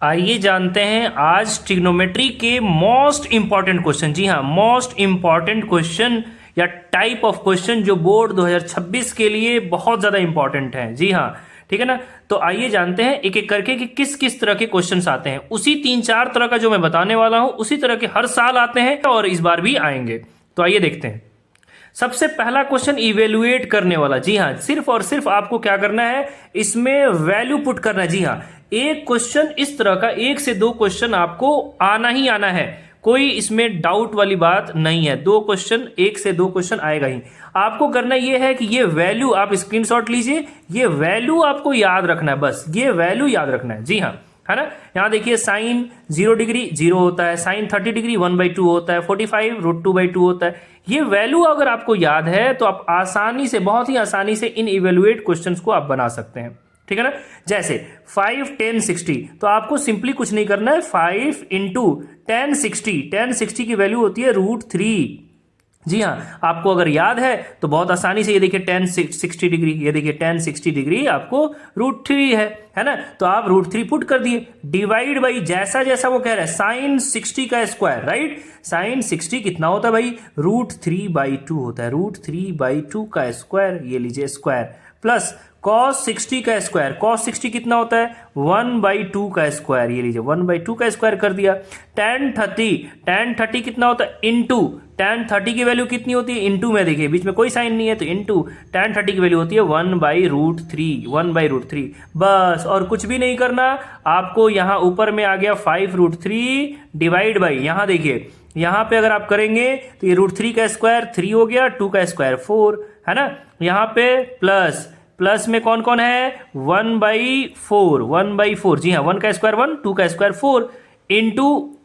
आइए जानते हैं आज ट्रिग्नोमेट्री के मोस्ट इंपॉर्टेंट क्वेश्चन। जी हाँ, मोस्ट इंपॉर्टेंट क्वेश्चन या टाइप ऑफ क्वेश्चन जो बोर्ड 2026 के लिए बहुत ज़्यादा इंपॉर्टेंट है। जी हाँ, ठीक है ना। तो आइए जानते हैं एक एक करके कि किस किस तरह के क्वेश्चंस आते हैं। उसी 3-4 तरह का जो मैं बताने वाला हूँ उसी तरह के हर साल आते हैं और इस बार भी आएंगे। तो आइए देखते हैं। सबसे पहला क्वेश्चन इवेलुएट करने वाला। जी हाँ, सिर्फ और सिर्फ आपको क्या करना है, इसमें वैल्यू पुट करना है। जी हाँ, एक क्वेश्चन इस तरह का 1 से 2 क्वेश्चन आपको आना ही आना है, कोई इसमें डाउट वाली बात नहीं है। 2 क्वेश्चन, 1 से 2 क्वेश्चन आएगा ही। आपको करना यह है कि ये वैल्यू आप स्क्रीनशॉट लीजिए, ये वैल्यू आपको याद रखना है, बस ये वैल्यू याद रखना है। जी हाँ, है ना। यहां देखिए साइन 0 डिग्री 0 होता है, साइन 30 डिग्री 1/2 होता है, 45 √2/2 होता है। ये वैल्यू अगर आपको याद है तो आप आसानी से, बहुत ही आसानी से इन इवेलुएट क्वेश्चंस को आप बना सकते हैं। ठीक है ना। जैसे 5, 10, 60, तो आपको सिंपली कुछ नहीं करना है, 5 इंटू 1060 की वैल्यू होती है √3। जी हाँ, आपको अगर याद है तो बहुत आसानी से ये देखिए 1060 डिग्री, ये देखिए 1060 डिग्री आपको √3 है ना। तो आप √3 पुट कर दिए, डिवाइड बाई जैसा जैसा वो कह रहा है साइन 60 का स्क्वायर, राइट। साइन 60 कितना होता है भाई, √3/2 होता है, √3/2 का स्क्वायर, ये लीजिए स्क्वायर, प्लस cos 60 का स्क्वायर, cos 60 कितना होता है 1/2 का स्क्वायर, ये लीजिए 1/2 का स्क्वायर कर दिया। tan 30 कितना होता है इंटू, tan 30 की वैल्यू कितनी होती है इंटू में, देखिए बीच में कोई साइन नहीं है तो इंटू tan 30 की वैल्यू होती है 1/√3 बस, और कुछ भी नहीं करना आपको। यहां ऊपर में आ गया 5√3 डिवाइड बाई, यहां देखिए यहां पे अगर आप करेंगे तो ये √3 का स्क्वायर 3 हो गया, 2 का स्क्वायर 4, है ना। यहां पे प्लस में कौन कौन है 1/4, जी हाँ, 1 का स्क्वायर 1, 2 का स्क्वायर 4 इंटू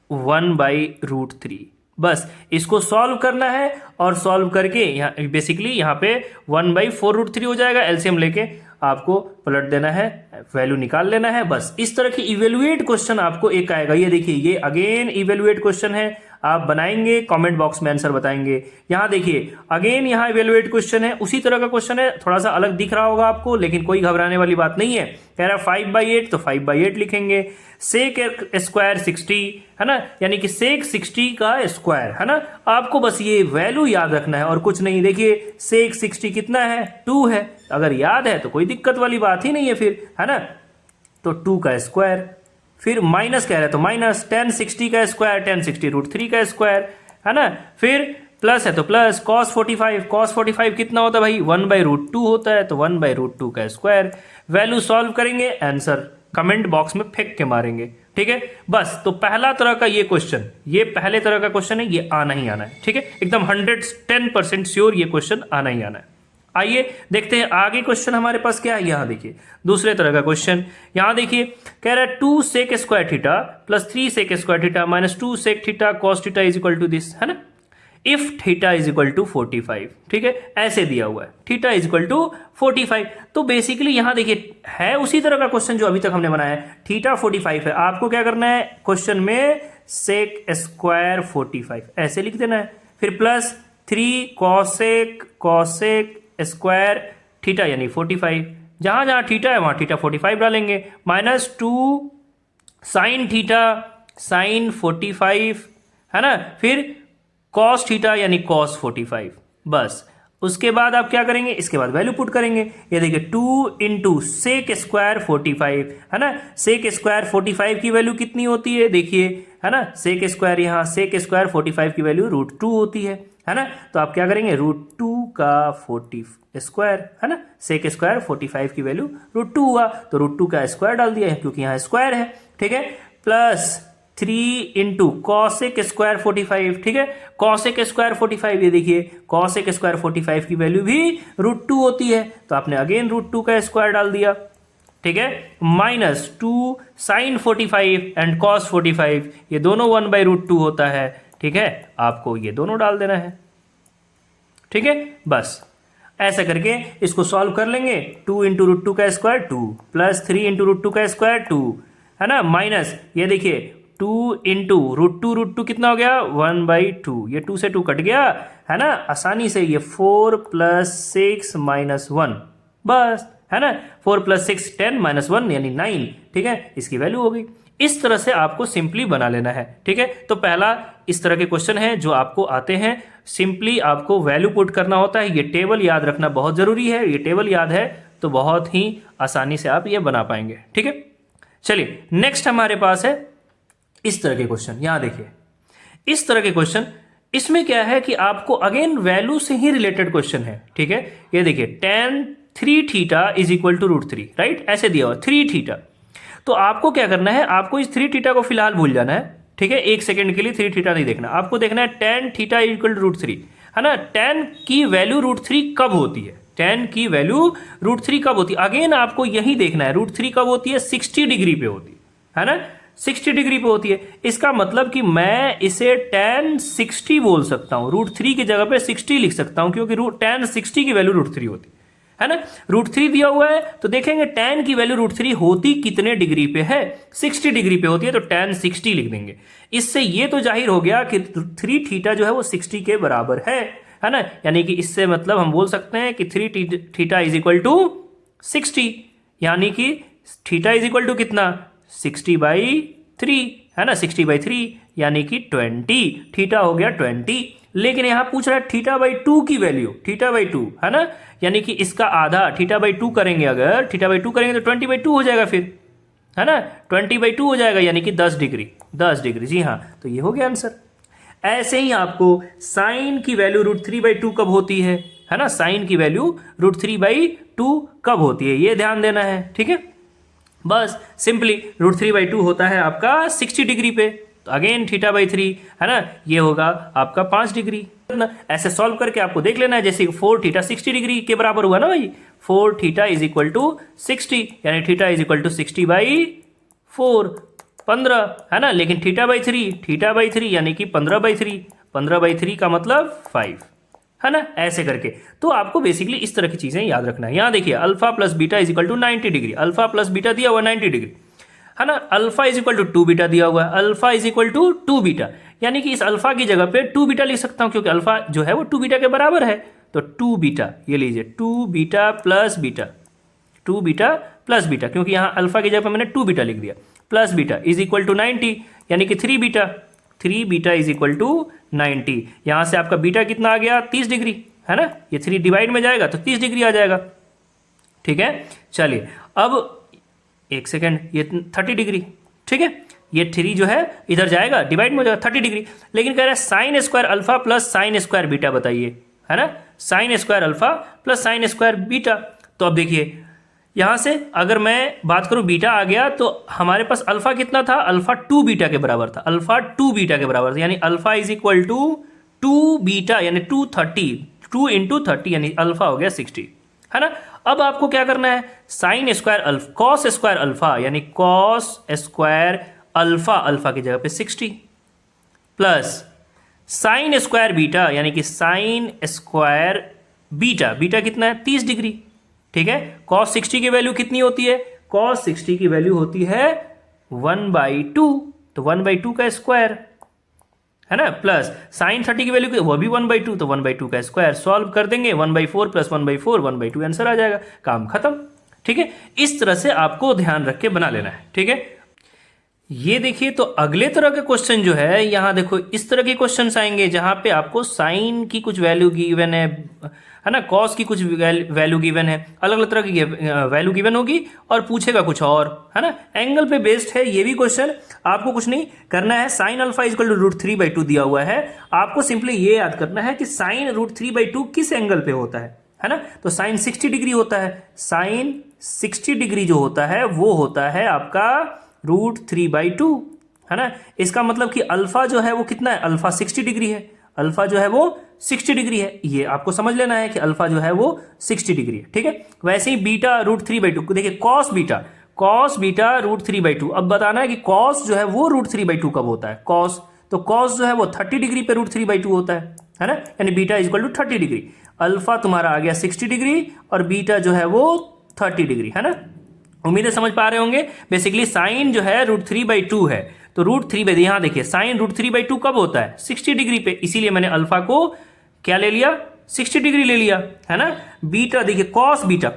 1/√3। बस इसको सॉल्व करना है और सॉल्व करके यहाँ बेसिकली यहाँ पे 1/4√3 हो जाएगा। एलसीएम लेके आपको पलट देना है, वैल्यू निकाल लेना है। बस इस तरह की इवेलुएट क्वेश्चन आपको एक आएगा। ये देखिए, ये अगेन इवेलुएट क्वेश्चन है, आप बनाएंगे कमेंट बॉक्स में आंसर बताएंगे। यहां देखिए अगेन यहाँ इवेलुएट क्वेश्चन है, उसी तरह का क्वेश्चन है, थोड़ा सा अलग दिख रहा होगा आपको, लेकिन कोई घबराने वाली बात नहीं है। कह रहा है 5/8 तो 5/8 लिखेंगे। सेक स्क्वायर 60, है ना, यानी कि सेक 60 का स्क्वायर, है ना। आपको बस ये वैल्यू याद रखना है और कुछ नहीं। देखिए सेक 60 कितना है 2 है, अगर याद है तो कोई दिक्कत वाली बात ही नहीं है फिर, है ना। तो 2 का स्क्वायर, फिर माइनस कह रहे हैं तो माइनस 1060 का स्क्वायर, 1060 √3 का स्क्वायर, है ना। फिर प्लस है तो प्लस cos 45 कितना होता है भाई 1/√2 होता है, तो 1/√2 का स्क्वायर। वैल्यू सॉल्व करेंगे, आंसर कमेंट बॉक्स में फेंक के मारेंगे। ठीक है, बस। तो पहला तरह का ये क्वेश्चन, ये पहले तरह का क्वेश्चन है, ये आना ही आना है। ठीक है, एकदम 110% श्योर ये क्वेश्चन आना ही आना है। आइए देखते हैं आगे क्वेश्चन हमारे पास क्या है। यहां देखिए दूसरे तरह का क्वेश्चन, यहां देखिए कह रहा है 2 sec square theta plus 3 sec square theta minus 2 sec theta cos theta is equal to this, है ना, if theta is equal to 45। ठीक है, ऐसे दिया हुआ है थीटा इज इक्वल टू 45। तो बेसिकली यहां देखिए है उसी तरह का क्वेश्चन जो अभी तक हमने बनाया है, थीटा 45 है। आपको क्या करना है, क्वेश्चन में सेक स्क्वायर 45 ऐसे लिख देना है, फिर प्लस 3 कॉसेक स्क्वायर थीटा यानी 45, जहां जहां थीटा है वहां थीटा 45 डालेंगे, माइनस 2 साइन थीटा साइन 45, है ना, फिर कॉस थीटा यानी कॉस 45। बस उसके बाद आप क्या करेंगे, इसके बाद वैल्यू पुट करेंगे। ये देखिए 2 इंटू सेक स्क्वायर 45, है ना। सेक स्क्वायर 45 की वैल्यू कितनी होती है देखिए, है ना, सेक स्क्वायर, यहाँ सेक स्क्वायर 45 की वैल्यू √2 होती है ना। तो आप क्या करेंगे √2 का 40 स्क्वायर, है ना, सेक स्क्वायर 45 की वैल्यू √2 हुआ तो √2 का स्क्वायर डाल दिया है क्योंकि यहाँ स्क्वायर है। ठीक है, प्लस 3 इंटू कॉसेक स्क्वायर 45। ठीक है, कॉसेक स्क्वायर 45, ये देखिए कॉसेक स्क्वायर 45 की वैल्यू भी √2 होती है, तो आपने अगेन √2 का स्क्वायर डाल दिया। ठीक है, माइनस 2 साइन 45 एंड कॉस 45, ये दोनों 1/√2 होता है। ठीक है, आपको ये दोनों डाल देना है। ठीक है, बस ऐसा करके इसको सॉल्व कर लेंगे। 2 इंटू √2 का स्क्वायर 2 प्लस 3 इंटू √2 का स्क्वायर 2, है ना, माइनस ये देखिए 2 इंटू √2 कितना हो गया 1/2, ये 2 से 2 कट गया, है ना, आसानी से ये 4 + 6 - 1, बस, है ना, 4 + 6 10 - 1 यानी 9। ठीक है, इसकी वैल्यू हो गई। इस तरह से आपको सिंपली बना लेना है, ठीक है। तो पहला इस तरह के क्वेश्चन है जो आपको आते हैं, सिंपली आपको वैल्यू पुट करना होता है। ये टेबल याद रखना बहुत जरूरी है, ये टेबल याद है तो बहुत ही आसानी से आप ये बना पाएंगे, ठीक है। चलिए नेक्स्ट हमारे पास है इस तरह के क्वेश्चन। यहां देखिए इस तरह के क्वेश्चन, इसमें क्या है कि आपको अगेन वैल्यू से ही रिलेटेड क्वेश्चन है, ठीक है। ये देखिए tan 3 theta is equal to √3, right, ऐसे दिया हुआ 3 थीटा। तो आपको क्या करना है, आपको इस 3 थीटा को फिलहाल भूल जाना है, ठीक है। एक सेकंड के लिए 3 थीटा नहीं देखना, आपको देखना है tan थीटा इक्वल टू √3, है ना। tan की वैल्यू √3 कब होती है, tan की वैल्यू √3 कब होती है, अगेन आपको यही देखना है। √3 कब होती है, 60 डिग्री पे होती है ना, 60 डिग्री पे होती है। इसका मतलब कि मैं इसे tan 60 बोल सकता हूं, √3 की जगह पे 60 लिख सकता हूं, क्योंकि tan 60 की वैल्यू √3 होती है ना। √3 दिया हुआ है तो देखेंगे tan की वैल्यू √3 होती कितने डिग्री पे है, 60 डिग्री पे होती है, तो tan 60 लिख देंगे। इससे ये तो जाहिर हो गया कि 3 थीटा जो है वो 60 के बराबर है ना। यानी कि इससे मतलब हम बोल सकते हैं कि 3 थीटा इज इक्वल टू 60, यानी कि थीटा इज इक्वल टू कितना, 60/3, है ना, 60/3 यानी कि 20, थीटा हो गया 20। लेकिन यहां पूछ रहा है θ/2 की वैल्यू, θ/2, है ना, यानी कि इसका आधा θ/2 करेंगे, अगर θ/2 करेंगे तो 20/2 हो जाएगा फिर, है ना, 20/2 हो जाएगा, यानी कि 10 डिग्री, 10 डिग्री, जी हाँ। तो ये हो गया आंसर। ऐसे ही आपको साइन की वैल्यू √3/2 कब होती है ना, साइन की वैल्यू √3/2 कब होती है, ये ध्यान देना है, ठीक है। बस सिंपली √3/2 होता है आपका 60 डिग्री पे, तो अगेन θ/3, है ना, ये होगा आपका 5 डिग्री। ऐसे सॉल्व करके आपको देख लेना है, जैसे 4 थीटा 60 डिग्री के बराबर हुआ ना भाई, 4 थीटा इज इक्वल टू 60, यानी थीटा इज इक्वल टू 60/4, 15, है ना। लेकिन θ/3 यानी कि 15/3, 15/3 का मतलब 5, है ना, ऐसे करके। तो आपको बेसिकली इस तरह की चीजें याद रखना है। यहां देखिए alpha plus beta is equal to 90 degree, alpha plus beta दिया हुआ 90 डिग्री, है ना। Alpha is equal to 2 beta दिया हुआ है, alpha is equal to 2 beta, यानी कि इस अल्फा की जगह पे 2 बीटा लिख सकता हूं, क्योंकि अल्फा जो है वो 2 बीटा के बराबर है। तो 2 बीटा, ये लीजिए 2 beta plus beta, 2 beta plus beta, क्योंकि यहां अल्फा की जगह पे मैंने 2 बीटा लिख दिया, plus beta is equal to 90, यानी कि 3 beta, 3 beta is equal to 90। यहां से आपका बीटा कितना आ गया, 30 डिग्री, है ना, ये 3 डिवाइड में जाएगा तो 30 डिग्री आ जाएगा, ठीक है। चलिए अब एक सेकेंड, ये 30 डिग्री, ठीक है, ये 3 जो है इधर जाएगा डिवाइड में हो जाएगा 30 डिग्री। लेकिन कह रहा है sine square alpha plus sine square beta बताइए, है ना, sine square alpha plus sine square beta. तो अब देखिए यहां से अगर मैं बात करूं बीटा आ गया, तो हमारे पास अल्फा कितना था, अल्फा 2 बीटा के बराबर था, अल्फा 2 बीटा के बराबर था, यानी alpha is equal to 2 beta, यानी 230, 2 इंटू 30, यानी अल्फा हो गया 60, है ना। अब आपको क्या करना है, sine square alpha, cos square alpha, यानी कॉस स्क्वायर अल्फा, अल्फा की जगह पे 60, प्लस साइन स्क्वायर बीटा, यानी कि साइन स्क्वायर बीटा, बीटा कितना है 30 डिग्री, ठीक है। कॉस 60 की वैल्यू कितनी होती है, कॉस 60 की वैल्यू होती है 1/2, तो 1/2 का स्क्वायर, है ना, प्लस साइन 30 की वैल्यू वो भी 1/2, तो 1/2 का स्क्वायर, सॉल्व कर देंगे 1/4 प्लस 1/4, 1/2 आंसर आ जाएगा, काम खत्म, ठीक है। इस तरह से आपको ध्यान रख के बना लेना है, ठीक है। ये देखिए तो अगले तरह के क्वेश्चन जो है, यहां देखो इस तरह के क्वेश्चंस आएंगे जहां पे आपको साइन की कुछ वैल्यू गिवन है ना, कॉस की कुछ वैल्यू गिवन है, अलग अलग तरह की वैल्यू गिवन होगी और पूछेगा कुछ और, है ना, एंगल पे बेस्ड है ये भी क्वेश्चन। आपको कुछ नहीं करना है, साइन अल्फा इक्वल टू √3/2 दिया हुआ है, आपको सिंपली ये याद करना है कि साइन √3/2 किस एंगल पे होता है ना। तो साइन 60 डिग्री होता है, साइन 60 डिग्री जो होता है वो होता है आपका √3/2, है ना। इसका मतलब कि अल्फा जो है वो कितना है, अल्फा 60 डिग्री है, अल्फा जो है वो 60 डिग्री है, ये आपको समझ लेना है कि अल्फा जो है वो 60 डिग्री है, ठीक है। वैसे ही बीटा √3/2, देखिए कॉस बीटा, कॉस बीटा √3/2, अब बताना है कि कॉस जो है वो √3/2 कब होता है, कॉस, तो कॉस जो है वो 30 डिग्री पे √3/2 होता है ना, यानी beta is equal to 30 degree. Alpha तुम्हारा आ गया 60 डिग्री और बीटा जो है वो 30 डिग्री, है ना। उम्मीद है समझ पा रहे होंगे। बेसिकली साइन जो है √3/2 है, तो √3/2, यहां देखिए साइन √3/2 कब होता है, 60 डिग्री पे, इसीलिए मैंने अल्फा को क्या ले लिया, 60 डिग्री ले लिया, है ना। बीटा देखिए कॉस बीटा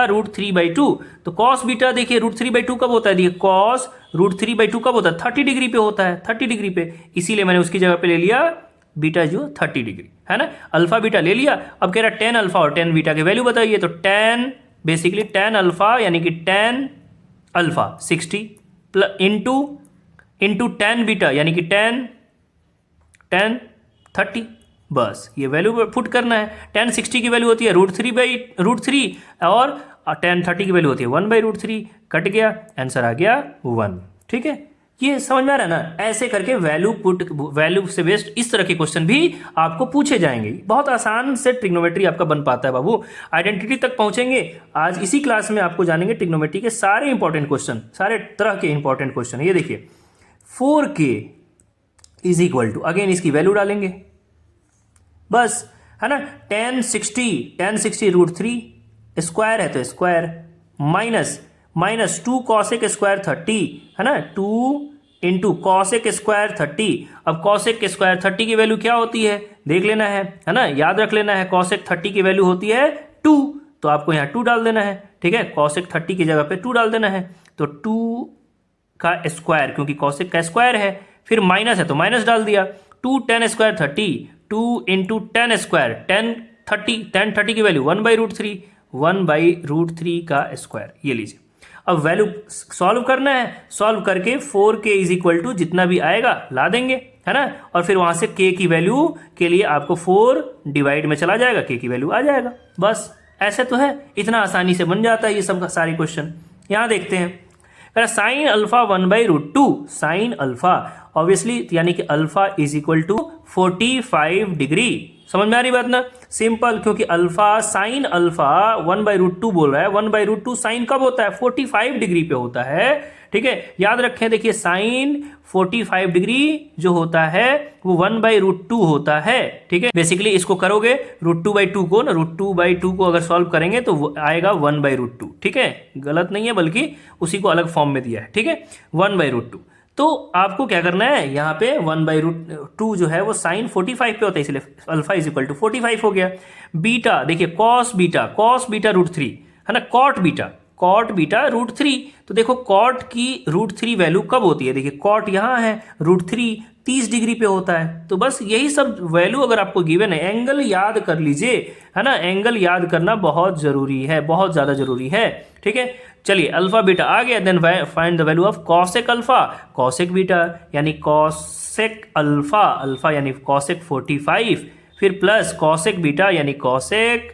√3/2, तो कॉस बीटा देखिए √3/2 कब होता है, देखिए कॉस √3/2 कब होता है, 30 डिग्री पे होता है, 30 डिग्री पे, इसीलिए मैंने उसकी जगह पे ले लिया बीटा जो 30 डिग्री, है ना। अल्फा बीटा ले लिया। अब कह रहा है tan अल्फा और tan बीटा के वैल्यू बताइए, तो बेसिकली tan अल्फा यानी कि tan alpha 60 into tan beta यानी कि tan 30, बस ये वैल्यू पुट करना है। tan 60 की वैल्यू होती है √3 और tan 30 की वैल्यू होती है 1/√3, कट गया, आंसर आ गया 1। ठीक है, ये समझ में आ रहा है ना। ऐसे करके वैल्यू से बेस्ड इस तरह के क्वेश्चन भी आपको पूछे जाएंगे। बहुत आसान से ट्रिग्नोमेट्री आपका बन पाता है बाबू। आइडेंटिटी तक पहुंचेंगे। आज इसी क्लास में आपको जानेंगे ट्रिग्नोमेट्री के सारे इंपॉर्टेंट क्वेश्चन, सारे तरह के इंपॉर्टेंट क्वेश्चन। ये देखिए 4k is equal to, again इसकी वैल्यू डालेंगे बस, है ना। tan 60 √3 स्क्वायर है तो स्क्वायर, माइनस 2 cosec स्क्वायर 30, है ना, 2 इंटू cosec स्क्वायर 30। अब cosec स्क्वायर 30 की वैल्यू क्या होती है देख लेना है ना, याद रख लेना है। cosec 30 की वैल्यू होती है 2, तो आपको यहाँ 2 डाल देना है। ठीक है, cosec 30 की जगह पे 2 डाल देना है, तो 2 का स्क्वायर, क्योंकि cosec का स्क्वायर है, फिर माइनस है तो माइनस डाल दिया, 2 tan square 30, 2 into tan square tan 30 की वैल्यू 1/√3 का स्क्वायर, ये लीजिए। अब वैल्यू सॉल्व करना है, सॉल्व करके 4k इज इक्वल टू जितना भी आएगा ला देंगे, है ना, और फिर वहां से k की वैल्यू के लिए आपको 4 डिवाइड में चला जाएगा, k की वैल्यू आ जाएगा। बस ऐसे तो है, इतना आसानी से बन जाता है ये सब सारे क्वेश्चन। यहां देखते हैं, sine alpha 1/√2, sine alpha obviously यानी कि alpha is equal to 45 degree. समझ में आ रही बात ना, सिंपल, क्योंकि अल्फा साइन अल्फा 1/√2 बोल रहा है, 1/√2 साइन कब होता है, 45 डिग्री पे होता है। ठीक है, याद रखें, देखिए साइन 45 डिग्री जो होता है वो 1/√2 होता है। ठीक है, बेसिकली इसको करोगे √2/2 को ना, √2/2 को अगर सॉल्व करेंगे तो वो आएगा 1/√2। ठीक है, गलत नहीं है, बल्कि उसी को अलग फॉर्म में दिया है। ठीक है, 1/√2। तो आपको क्या करना है, यहाँ पे 1/√2 जो है वो साइन 45 पे होता है, इसलिए अल्फा इज इक्वल टू 45 हो गया। बीटा देखिए कॉस बीटा √3, है ना, कॉट बीटा √3, तो देखो कॉट की √3 वैल्यू कब होती है, देखिए कॉट यहाँ है, √3 30 डिग्री पे होता है। तो बस यही सब वैल्यू अगर आपको गिवन है, एंगल याद कर लीजिए, है ना, एंगल याद करना बहुत जरूरी है, बहुत ज्यादा जरूरी है। ठीक है, चलिए अल्फा बीटा आ गया, then find the value of cosec alpha, cosec beta यानी कॉसेक अल्फा यानी कॉसेक 45, फिर प्लस कॉसेक बीटा यानी कॉसेक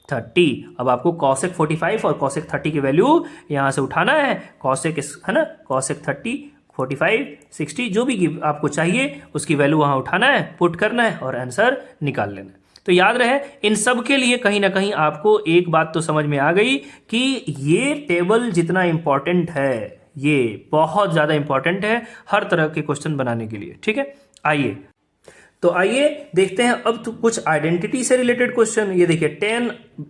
30। अब आपको कॉसेक 45 और कॉसेक 30 की वैल्यू यहां से उठाना है, कॉसेक, है ना, कॉसेक 30, 45, 60 जो भी आपको चाहिए उसकी वैल्यू वहां उठाना है, पुट करना है और आंसर निकाल लेना है। तो याद रहे, इन सब के लिए कहीं ना कहीं आपको एक बात तो समझ में आ गई कि ये टेबल जितना इंपॉर्टेंट है, ये बहुत ज्यादा इंपॉर्टेंट है हर तरह के क्वेश्चन बनाने के लिए। ठीक है, आइए देखते हैं अब तो कुछ आइडेंटिटी से रिलेटेड क्वेश्चन। ये देखिए tan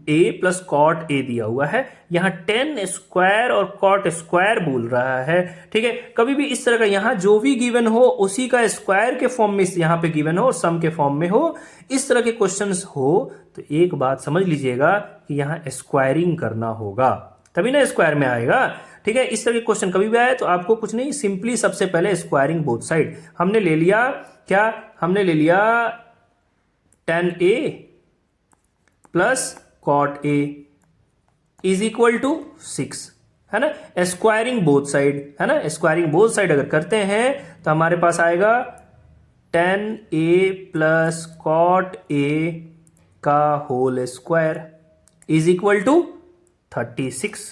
a plus cot a दिया हुआ है, यहाँ tan स्क्वायर और कॉट स्क्वायर बोल रहा है। ठीक है, कभी भी इस तरह का यहाँ जो भी गिवन हो उसी का स्क्वायर के फॉर्म में यहाँ पे गिवन हो और सम के फॉर्म में हो, इस तरह के क्वेश्चंस हो तो एक बात समझ लीजिएगा कि यहाँ स्क्वायरिंग करना होगा, तभी ना स्क्वायर में आएगा। ठीक है, इस तरह के क्वेश्चन कभी भी आए तो आपको कुछ नहीं, सिंपली सबसे पहले स्क्वायरिंग बोथ साइड। हमने ले लिया क्या, हमने ले लिया tan a plus cot a is equal to 6, है ना, स्क्वायरिंग बोथ साइड, है ना, स्क्वायरिंग बोथ साइड अगर करते हैं तो हमारे पास आएगा tan a plus cot a का whole square is equal to 36,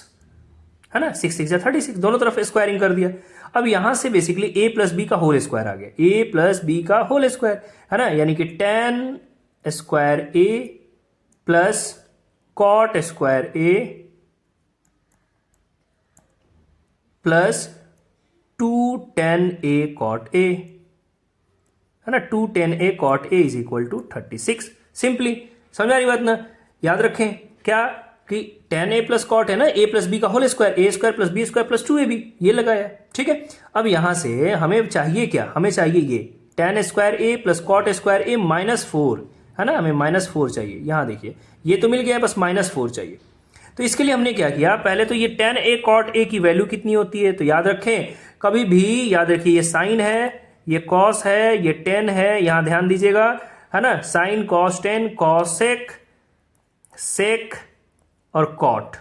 है ना, 6 6 36, दोनों तरफ स्क्वायरिंग कर दिया। अब यहां से बेसिकली a प्लस बी का होल स्क्वायर आ गया, a प्लस बी का होल स्क्वायर, है ना, यानी कि tan square a plus cot square a plus 2 tan a cot a, है ना, 2 tan a cot a is equal to 36। Simply समझ आ रही बात ना, याद रखें क्या कि tan a प्लस कॉट है ना, a प्लस बी का whole square, a square plus B square plus 2ab, ये लगाया। ठीक है, अब यहां से हमें चाहिए क्या, हमें चाहिए ये tan square a plus cot square a minus 4, है ना, हमें -4 चाहिए। यहाँ देखिए ये तो मिल गया, बस -4 चाहिए। तो इसके लिए हमने क्या किया, पहले तो ये tan a cot a की वैल्यू कितनी होती है, तो याद रखें, कभी भी याद रखिए, ये साइन है, ये कॉस है, ये टेन है, यहां ध्यान दीजिएगा, है ना, साइन कॉस टेन, कॉसेक, सेक और कॉट,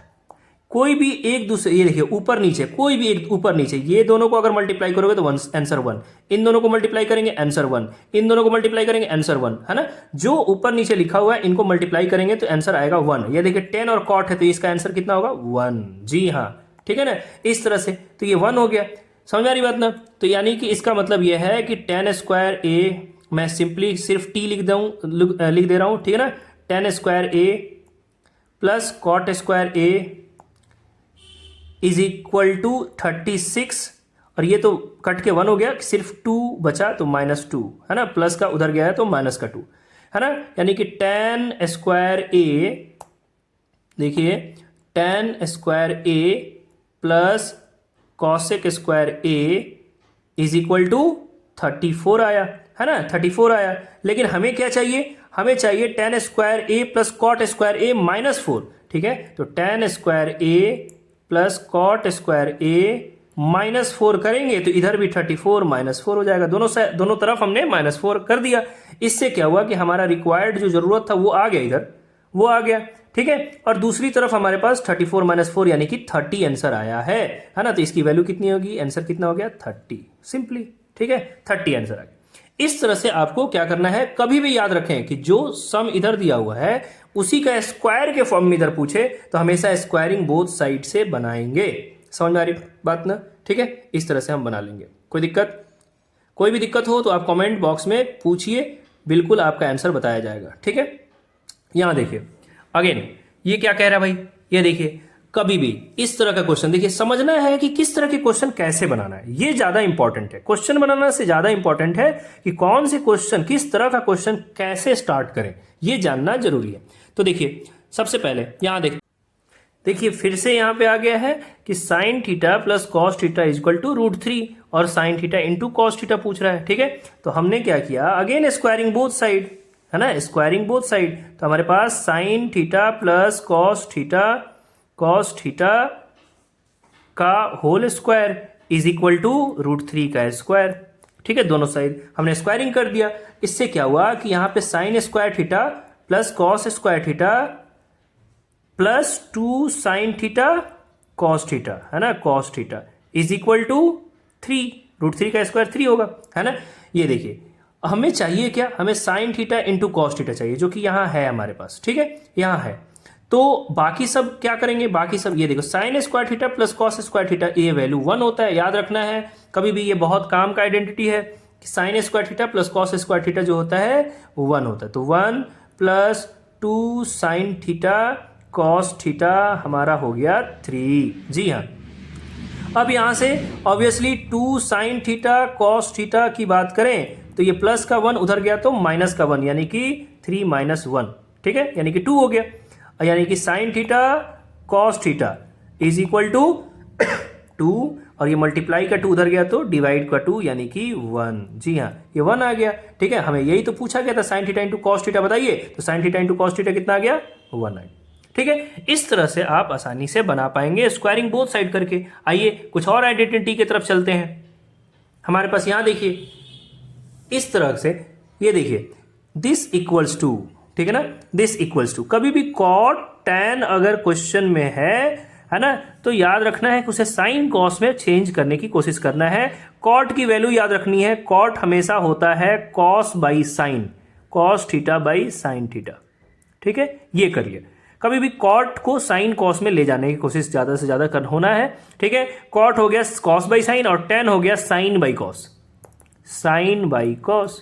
कोई भी एक दूसरे, ये देखिए ऊपर नीचे, कोई भी एक ऊपर नीचे, ये दोनों को अगर मल्टीप्लाई करोगे तो आंसर 1, इन दोनों को मल्टीप्लाई करेंगे आंसर 1, इन दोनों को मल्टीप्लाई करेंगे आंसर 1, है ना, जो ऊपर नीचे लिखा हुआ है इनको मल्टीप्लाई करेंगे तो आंसर आएगा 1। ये देखिए टेन और कॉट है तो इसका आंसर कितना होगा 1, जी हाँ, ठीक है ना, इस तरह से, तो ये 1 हो गया, समझ आ रही बात ना। तो यानी कि इसका मतलब यह है कि tan स्क्वायर ए, मैं सिंपली सिर्फ टी लिख दे रहा हूं, ठीक है ना, tan square A plus cot square A is equal to 36, और ये तो कट के 1 हो गया, सिर्फ 2 बचा तो -2, है ना, प्लस का उधर गया है तो माइनस का 2, है ना, यानी कि tan स्क्वायर ए, देखिए tan square A plus cosec square A is equal to 34 आया, है ना, 34 आया। लेकिन हमें क्या चाहिए, हमें चाहिए tan square A plus cot square ए -4, ठीक है, तो tan square A plus cot square ए -4 करेंगे तो इधर भी 34 -4 हो जाएगा, दोनों तरफ हमने -4 कर दिया। इससे क्या हुआ कि हमारा रिक्वायर्ड जो जरूरत था वो आ गया, इधर वो आ गया, ठीक है, और दूसरी तरफ हमारे पास 34 - 4 यानी कि 30 आंसर आया है ना, तो इसकी वैल्यू कितनी होगी, आंसर कितना हो गया 30, सिंपली, ठीक है, 30 आंसर आ गया। इस तरह से आपको क्या करना है, कभी भी याद रखें कि जो सम इधर दिया हुआ है उसी का स्क्वायर के फॉर्म में इधर पूछे तो हमेशा स्क्वायरिंग बोथ साइड से बनाएंगे, समझ में आ रही बात ना, ठीक है, इस तरह से हम बना लेंगे। कोई दिक्कत, कोई भी दिक्कत हो तो आप कमेंट बॉक्स में पूछिए, बिल्कुल आपका आंसर बताया जाएगा, ठीक है। यहां देखिए अगेन ये क्या कह रहा है भाई, ये देखिए कभी भी इस तरह का क्वेश्चन, देखिए समझना है कि किस तरह के क्वेश्चन कैसे बनाना है, ये ज्यादा इंपॉर्टेंट है, क्वेश्चन बनाना से ज्यादा इंपॉर्टेंट है कि कौन से क्वेश्चन, किस तरह का क्वेश्चन कैसे स्टार्ट करें, ये जानना जरूरी है। तो देखिए सबसे पहले यहां देखिए फिर से यहां पे आ गया है कि sine theta plus cos theta equal to √3 और sine theta into cos theta पूछ रहा है, ठीक है, तो हमने क्या किया, अगेन स्क्वायरिंग बोथ साइड, है ना, स्क्वायरिंग बोथ साइड, तो हमारे पास sine theta plus cos theta का whole square is equal to √3 का स्क्वायर, ठीक है, दोनों साइड हमने स्क्वायरिंग कर दिया। इससे क्या हुआ कि यहां पे sine square theta plus cos square theta plus 2 sine theta cos theta, है ना, cos theta is equal to 3, √3 का स्क्वायर 3 होगा, है ना। ये देखिए हमें चाहिए क्या, हमें sign theta into cos theta चाहिए, जो कि यहां है हमारे पास, ठीक है, यहां है। तो बाकी सब क्या करेंगे, बाकी सब ये देखो sign square theta plus cos square theta, ये वैल्यू 1 होता है, याद रखना है कभी भी, ये बहुत काम का आइडेंटिटी है कि sign square theta plus cos square theta जो होता है वो 1 होता है। तो 1 plus 2 sine theta cos theta हमारा हो गया 3, जी हाँ। अब यहां से obviously 2 sine theta cos theta की बात करें तो ये प्लस का 1 उधर गया तो माइनस का 1 यानी कि 3 - 1, ठीक है, यानी कि 2 हो गया, यानी कि sine theta cos theta is equal to 2 और ये मल्टीप्लाई का 2 उधर गया तो डिवाइड का 2 यानी कि 1, जी हाँ, ये 1 आ गया, ठीक है। हमें यही तो पूछा गया था, sign theta into cos theta बताइए, तो sign theta into cos theta कितना आ गया 1 आ गया, ठीक है। इस तरह से आप आसानी से बना पाएंगे स्क्वायरिंग बोथ साइड करके। आइए कुछ और आइडेंटिटी की तरफ चलते हैं। हमारे पास यहां देखिए इस तरह से, ये देखिए दिस इक्वल्स टू, ठीक है ना, दिस इक्वल्स टू, कभी भी कॉट टैन अगर क्वेश्चन में है ना, तो याद रखना है कि उसे साइन कॉस में चेंज करने की कोशिश करना है। कॉट की वैल्यू याद रखनी है, कॉट हमेशा होता है cos by sign, cos theta by sine theta, ठीक है, ये करिए। कभी भी कॉट को साइन कॉस में ले जाने की कोशिश ज्यादा से ज्यादा होना है, ठीक है। कॉट हो गया कॉस बाई साइन और टैन हो गया sine by cos, sine by cos,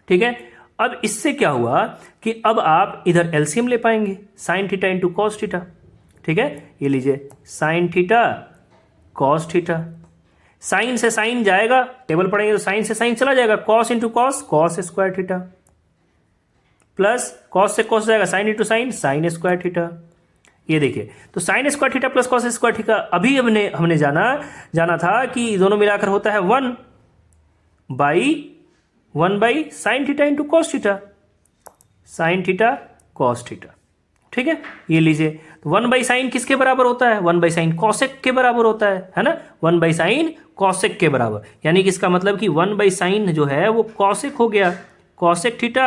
ठीक है। अब इससे क्या हुआ कि अब आप इधर एलसीएम ले पाएंगे, sine theta into cos theta, ठीक है, ये लीजिए sine theta cos theta, sine से साइन जाएगा, टेबल पढ़ेंगे तो साइन से साइन चला जाएगा, cos into cos, cos square theta, plus cos से कॉस जाएगा, sine into sine, sine square theta. ये देखिए तो sine square theta plus cos square theta, अभी हमने जाना था कि दोनों मिलाकर होता है 1 by sine theta into cos theta, sign theta cos theta. ठीक है, ये लीजिए। तो 1/sin किसके बराबर होता है? 1/sin कॉसेक के बराबर होता है ना, 1/sin कॉसेक के बराबर। यानी कि इसका मतलब कि 1/sin जो है वो कॉसेक हो गया, कॉसेक थीटा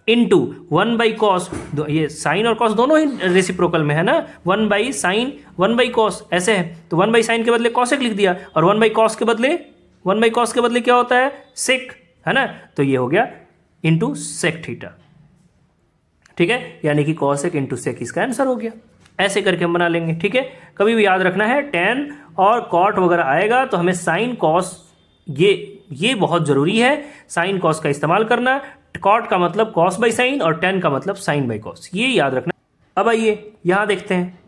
इंटू 1/cos। ये साइन और कॉस दोनों ही रेसिप्रोकल में है ना, 1/sin 1/cos ऐसे है। तो 1/sin के बदले कॉसेक लिख दिया, और 1/cos के बदले क्या होता है? सेक, है ना। तो ये हो गया इंटू सेक थीटा। ठीक है, यानी कि कॉसेक इंटू सेक इसका आंसर हो गया। ऐसे करके हम बना लेंगे। ठीक है, कभी भी याद रखना है टेन और कॉट वगैरह आएगा तो हमें साइन कॉस, ये बहुत जरूरी है साइन कॉस का इस्तेमाल करना। कॉट का मतलब कॉस बाई साइन और टेन का मतलब साइन बाई कॉस, ये याद रखना। अब आइए यहां देखते हैं,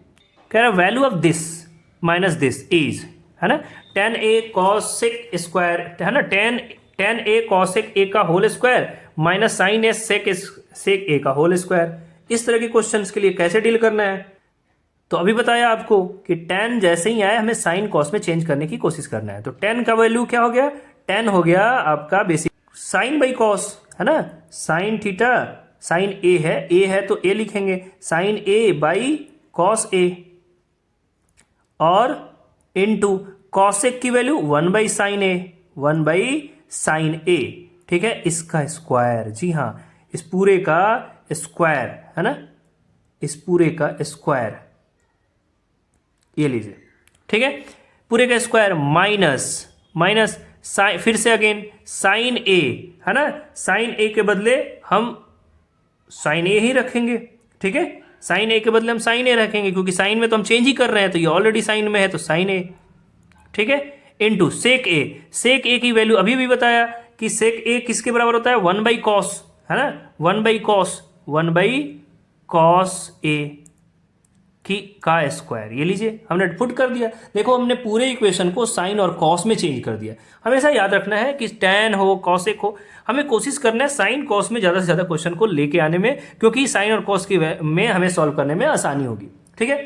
कह रहा है value of this minus this is, है ना, tan a cosec स्क्वायर, है ना, tan a cosec a का होल स्क्वायर माइनस साइन ए सेक ए का होल स्क्वायर। इस तरह के क्वेश्चंस के लिए कैसे डील करना है? तो अभी बताया आपको कि tan जैसे ही आए हमें साइन कॉस में चेंज करने की कोशिश करना है। तो tan का वैल्यू क्या हो गया? tan हो गया आपका बेसिक साइन बाई कॉस, है ना, साइन थीटा, साइन ए है तो ए लिखेंगे, sign A by cos A, और इनटू कॉसेक की value 1/sin a, 1/sin a। ठीक है, इसका स्क्वायर, जी हाँ, इस पूरे का स्क्वायर, है ना, इस पूरे का स्क्वायर, ये लीजिए। ठीक है, पूरे का स्क्वायर माइनस साइन, फिर से अगेन साइन ए, है ना, साइन ए के बदले हम साइन ए ही रखेंगे। ठीक है, साइन ए के बदले हम साइन ए रखेंगे क्योंकि साइन में तो हम चेंज ही कर रहे हैं, तो ये ऑलरेडी साइन में है तो साइन ए। ठीक है, इनटू सेक ए की वैल्यू अभी भी बताया कि सेक ए किसके बराबर होता है? 1/cos, है ना, 1/cos ए की का स्क्वायर। ये लीजिए, हमने पुट कर दिया। देखो, हमने पूरे इक्वेशन को साइन और कॉस में चेंज कर दिया। हमेशा याद रखना है कि tan हो कॉसेक हो, हमें कोशिश करना है साइन कॉस में ज़्यादा से ज़्यादा क्वेश्चन को लेके आने में, क्योंकि साइन और कॉस की में हमें सॉल्व करने में आसानी होगी। ठीक है,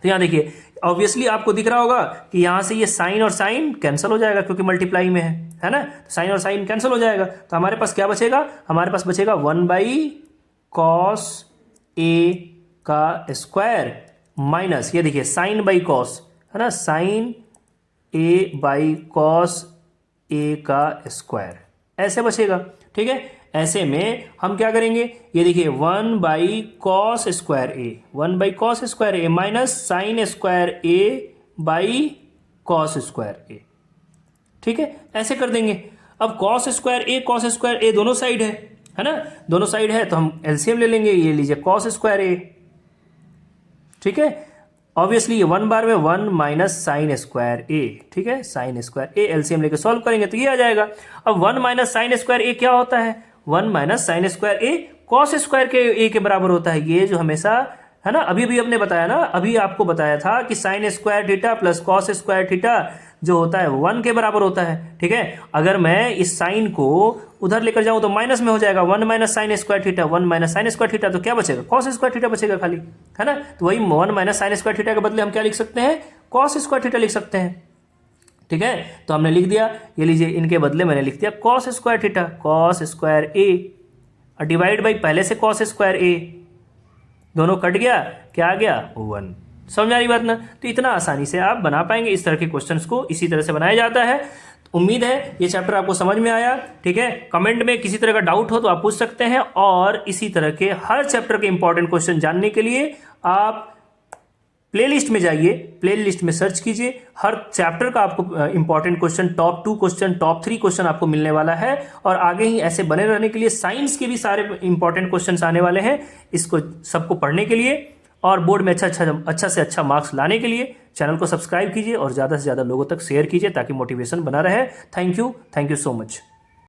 तो यहाँ देखिए, ऑब्वियसली आपको दिख रहा होगा कि यहाँ से ये साइन और साइन कैंसिल हो जाएगा क्योंकि मल्टीप्लाई में है ना, तो साइन और साइन कैंसिल हो जाएगा। तो हमारे पास क्या बचेगा? हमारे पास बचेगा 1/cos ए का स्क्वायर माइनस, ये देखिए, साइन बाई कॉस, है ना, sign A by cos A का स्क्वायर, ऐसे बचेगा। ठीक है, ऐसे में हम क्या करेंगे? ये देखिए, 1/cos square A, 1/cos square A minus sine square A by cos square A. ठीक है, ऐसे कर देंगे। अब cos स्क्वायर ए दोनों साइड है ना, दोनों साइड है तो हम एलसीएम ले लेंगे। ये लीजिए cos स्क्वायर ए, ठीक है, ऑब्वियसली ये 1 बार में 1 माइनस साइन स्क्वायर ए। ठीक है, साइन स्क्वायर ए एलसीएम लेके सॉल्व करेंगे तो ये आ जाएगा। अब 1 माइनस साइन स्क्वायर ए क्या होता है? 1 माइनस साइन स्क्वायर ए कॉस स्क्वायर के ए के बराबर होता है। ये जो हमेशा, है ना, अभी भी हमने बताया ना, अभी आपको बताया था कि sign square theta plus cos square theta जो होता है 1 के बराबर होता है। ठीक है, अगर मैं इस साइन को उधर लेकर जाऊं तो माइनस में हो जाएगा, 1 minus sine square theta, 1 minus sine square theta, तो क्या बचेगा? कॉस स्क्वायर थीटा बचेगा खाली, है ना। तो वही 1 माइनस साइन स्क्वायर थीटा के बदले हम क्या लिख सकते हैं? कॉस स्क्वायर थीटा लिख सकते हैं। ठीक है, तो हमने लिख दिया, ये लीजिए, इनके बदले मैंने लिख दिया cos square theta, cos square A, और डिवाइड बाई पहले से कॉस स्क्वायर ए, दोनों कट गया, क्या आ गया? 1। समझ आ रही बात ना? तो इतना आसानी से आप बना पाएंगे। इस तरह के क्वेश्चंस को इसी तरह से बनाया जाता है। उम्मीद है ये चैप्टर आपको समझ में आया। ठीक है, कमेंट में किसी तरह का डाउट हो तो आप पूछ सकते हैं, और इसी तरह के हर चैप्टर के इंपॉर्टेंट क्वेश्चन जानने के लिए आप प्लेलिस्ट में जाइए, प्लेलिस्ट में सर्च कीजिए। हर चैप्टर का आपको important question, top 2 question, top 3 question आपको मिलने वाला है, और आगे ही ऐसे बने रहने के लिए साइंस के भी सारे इंपॉर्टेंट क्वेश्चंस आने वाले हैं। इसको सबको पढ़ने के लिए और बोर्ड में अच्छा से अच्छा मार्क्स लाने के लिए चैनल को सब्सक्राइब कीजिए और ज़्यादा से ज़्यादा लोगों तक शेयर कीजिए ताकि मोटिवेशन बना रहे। Thank you so much.